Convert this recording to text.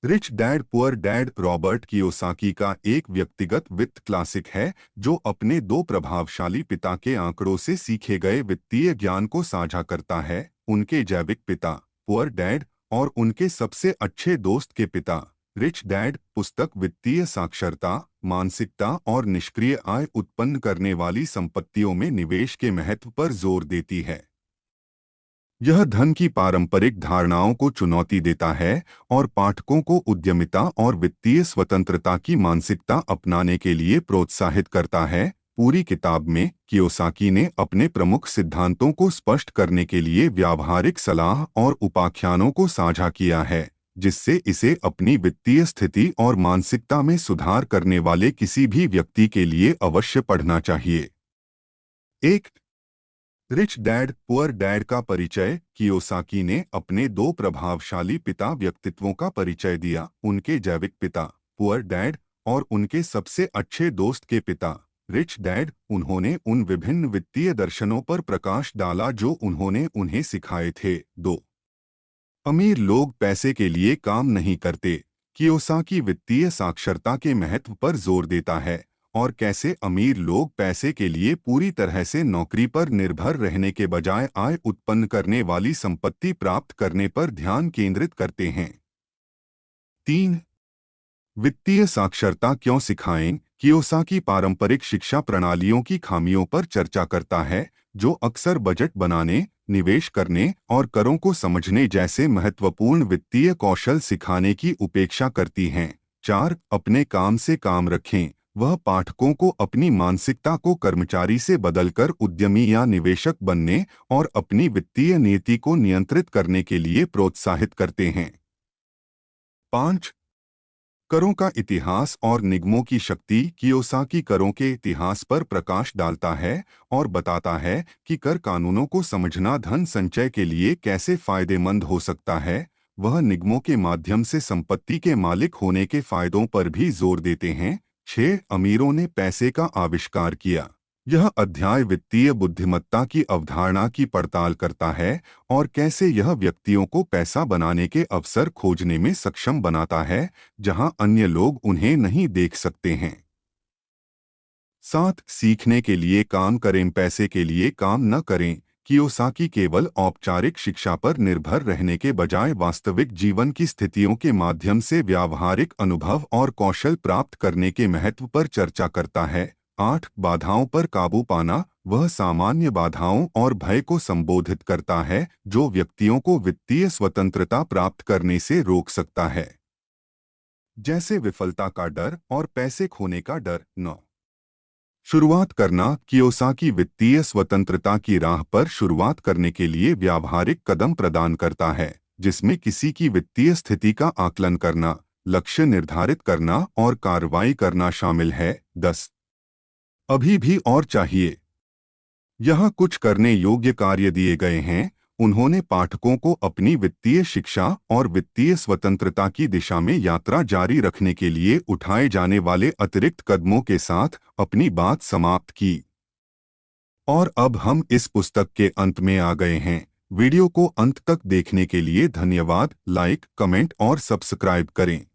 Rich dad poor dad Robert Kiyosaki का एक व्यक्तिगत वित्त क्लासिक है जो अपने दो प्रभावशाली पिता के आंकड़ों से सीखे गए वित्तीय ज्ञान को साझा करता है। उनके जैविक पिता पुअर डैड और उनके सबसे अच्छे दोस्त के पिता रिच डैड पुस्तक वित्तीय साक्षरता, मानसिकता और निष्क्रिय आय उत्पन्न करने वाली संपत्तियों में निवेश के महत्व पर जोर देती है। यह धन की पारंपरिक धारणाओं को चुनौती देता है और पाठकों को उद्यमिता और वित्तीय स्वतंत्रता की मानसिकता अपनाने के लिए प्रोत्साहित करता है। पूरी किताब में कियोसाकी ने अपने प्रमुख सिद्धांतों को स्पष्ट करने के लिए व्यावहारिक सलाह और उपाख्यानों को साझा किया है, जिससे इसे अपनी वित्तीय स्थिति और मानसिकता में सुधार करने वाले किसी भी व्यक्ति के लिए अवश्य पढ़ना चाहिए। एक रिच डैड पुअर डैड का परिचय। कियोसाकी ने अपने दो प्रभावशाली पिता व्यक्तित्वों का परिचय दिया, उनके जैविक पिता पुअर डैड और उनके सबसे अच्छे दोस्त के पिता रिच डैड। उन्होंने उन विभिन्न वित्तीय दर्शनों पर प्रकाश डाला जो उन्होंने उन्हें सिखाए थे। दो अमीर लोग पैसे के लिए काम नहीं करते। कियोसाकी वित्तीय साक्षरता के महत्व पर जोर देता है और कैसे अमीर लोग पैसे के लिए पूरी तरह से नौकरी पर निर्भर रहने के बजाय आय उत्पन्न करने वाली संपत्ति प्राप्त करने पर ध्यान केंद्रित करते हैं। 3. वित्तीय साक्षरता क्यों सिखाएं। कियोसाकी पारंपरिक शिक्षा प्रणालियों की खामियों पर चर्चा करता है, जो अक्सर बजट बनाने, निवेश करने और करों को समझने जैसे महत्वपूर्ण वित्तीय कौशल सिखाने की उपेक्षा करती हैं। 4. अपने काम से काम रखें। वह पाठकों को अपनी मानसिकता को कर्मचारी से बदलकर उद्यमी या निवेशक बनने और अपनी वित्तीय नीति को नियंत्रित करने के लिए प्रोत्साहित करते हैं। 5. करों का इतिहास और निगमों की शक्ति। कियोसाकी करों के इतिहास पर प्रकाश डालता है और बताता है कि कर कानूनों को समझना धन संचय के लिए कैसे फायदेमंद हो सकता है। वह निगमों के माध्यम से संपत्ति के मालिक होने के फायदों पर भी जोर देते हैं। 6. अमीरों ने पैसे का आविष्कार किया। यह अध्याय वित्तीय बुद्धिमत्ता की अवधारणा की पड़ताल करता है और कैसे यह व्यक्तियों को पैसा बनाने के अवसर खोजने में सक्षम बनाता है, जहां अन्य लोग उन्हें नहीं देख सकते हैं। 7. सीखने के लिए काम करें, पैसे के लिए काम न करें। कियोसाकी केवल औपचारिक शिक्षा पर निर्भर रहने के बजाय वास्तविक जीवन की स्थितियों के माध्यम से व्यावहारिक अनुभव और कौशल प्राप्त करने के महत्व पर चर्चा करता है। 8. बाधाओं पर काबू पाना। वह सामान्य बाधाओं और भय को संबोधित करता है जो व्यक्तियों को वित्तीय स्वतंत्रता प्राप्त करने से रोक सकता है, जैसे विफलता का डर और पैसे खोने का डर। 9. शुरुआत करना। कियोसाकी वित्तीय स्वतंत्रता की राह पर शुरुआत करने के लिए व्यावहारिक कदम प्रदान करता है, जिसमें किसी की वित्तीय स्थिति का आकलन करना, लक्ष्य निर्धारित करना और कार्रवाई करना शामिल है। 10. अभी भी और चाहिए। यहाँ कुछ करने योग्य कार्य दिए गए हैं। उन्होंने पाठकों को अपनी वित्तीय शिक्षा और वित्तीय स्वतंत्रता की दिशा में यात्रा जारी रखने के लिए उठाए जाने वाले अतिरिक्त कदमों के साथ अपनी बात समाप्त की। और अब हम इस पुस्तक के अंत में आ गए हैं। वीडियो को अंत तक देखने के लिए धन्यवाद। लाइक, कमेंट और सब्सक्राइब करें।